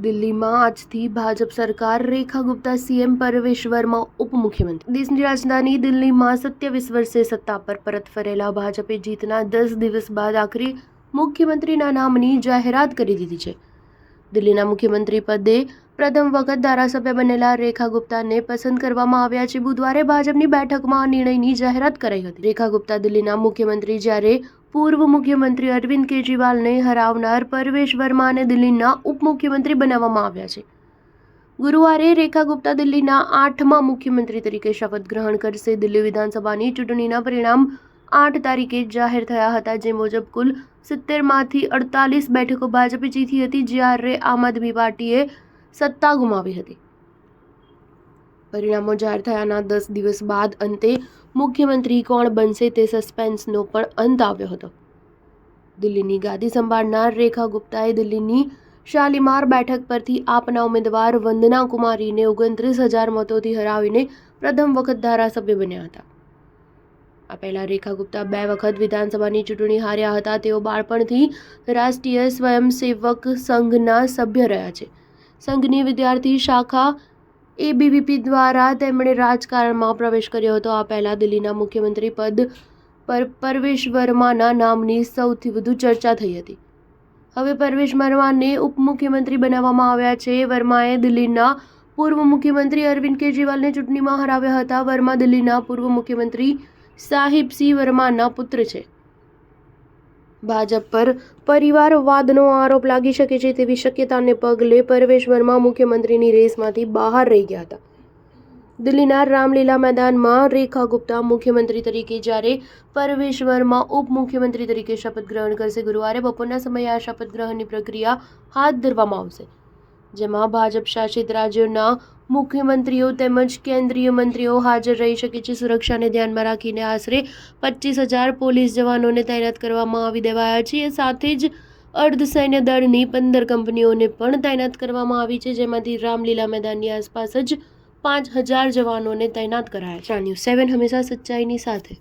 દિલ્હીમાં આજથી ભાજપ સરકાર, રેખા ગુપ્તા સીએમ, પરવેશ વર્મા ઉપમુખ્યમંત્રી. દેશની રાજધાની દિલ્હીમાં 27 વર્ષે સત્તા પર પરત ફરેલા ભાજપે જીતના 10 દિવસ બાદ આખરે મુખ્યમંત્રીના નામની જાહેરાત કરી દીધી છે. દિલ્હીના મુખ્યમંત્રી પદે પ્રથમ વખત ધારાસભ્ય બનેલા રેખા ગુપ્તાને પસંદ કરવામાં આવ્યા છે. બુધવારે ભાજપની બેઠકમાં આ નિર્ણયની જાહેરાત કરાઈ હતી. રેખા ગુપ્તા દિલ્હીના મુખ્યમંત્રી, જ્યારે પૂર્વ મુખ્યમંત્રી અરવિંદ કેજરીવાલને હરાવનાર પરવેશ વર્માને દિલ્હીના ઉપમુખ્યમંત્રી બનાવવામાં આવ્યા છે. ગુરુવારે રેખા ગુપ્તા દિલ્હીના 8મા મુખ્યમંત્રી તરીકે શપથ ગ્રહણ કરશે. દિલ્હી વિધાનસભાની ચૂંટણીના પરિણામ 8 તારીખે જાહેર થયા હતા, જે મુજબ કુલ 70માંથી 48 બેઠકો ભાજપે જીતી હતી, જ્યારે આમ આદમી પાર્ટીએ સત્તા ગુમાવી હતી. પરિણામો જાહેર થયાના 10 દિવસ બાદ અંતે મુખ્યમંત્રી કોણ બનશે તે સસ્પેન્સનો પણ અંત આવ્યો હતો. દિલ્હીની ગાદી સંભાળનાર રેખા ગુપ્તાએ દિલ્હીની શાલીમાર બેઠક પરથી આપના ઉમેદવાર વંદના કુમારીને 29,000 મતોથી હરાવીને પ્રથમ વખત ધારાસભ્ય બન્યા હતા. આ પહેલા રેખા ગુપ્તા 2 વખત વિધાનસભાની ચૂંટણી હાર્યા હતા. તેઓ બાળપણથી રાષ્ટ્રીય સ્વયંસેવક સંઘના સભ્ય રહ્યા છે. સંઘની વિદ્યાર્થી શાખા એબીવીપી દ્વારા તેમણે રાજકારણમાં પ્રવેશ કર્યો હતો. આ પહેલા દિલ્હીના મુખ્યમંત્રી પદ પર પરવેશ વર્માના નામની સૌથી વધુ ચર્ચા થઈ હતી. હવે પરવેશ વર્માને ઉપમુખ્યમંત્રી બનાવવામાં આવ્યા છે. વર્માએ દિલ્હીના પૂર્વ મુખ્યમંત્રી અરવિંદ કેજરીવાલને ચૂંટણીમાં હરાવ્યા હતા. વર્મા દિલ્હીના પૂર્વ મુખ્યમંત્રી સાહિબસિંહ વર્માના પુત્ર છે. ભાજપ પર પરિવારવાદનો આરોપ લાગી શકે છે તેવી શક્યતાને પગલે પરવેશ વર્મા મુખ્યમંત્રીની રેસમાંથી બહાર રહી ગયા હતા. દિલ્હીના રામલીલા મેદાનમાં રેખા ગુપ્તા મુખ્યમંત્રી તરીકે, જ્યારે પરવેશ વર્મા ઉપમુખ્યમંત્રી તરીકે શપથ ગ્રહણ કરશે. ગુરુવારે બપોરના સમયે આ શપથ ગ્રહણની પ્રક્રિયા હાથ ધરવામાં આવશે, જેમાં ભાજપ શાસિત રાજ્યોના મુખ્યમંત્રીઓ તેમજ કેન્દ્રીય મંત્રીઓ હાજર રહી શકે છે. સુરક્ષાને ધ્યાનમાં રાખીને આશરે 25,000 પોલીસ જવાનોને તૈનાત કરવામાં આવી દેવાયા છે. સાથે જ અર્ધસૈન્ય દળની 15 કંપનીઓને પણ તૈનાત કરવામાં આવી છે, જેમાંથી રામલીલા મેદાનની આસપાસ જ 5,000 જવાનોને તૈનાત કરાયા છે. ન્યૂઝ 7 હંમેશા સચ્ચાઈની સાથે.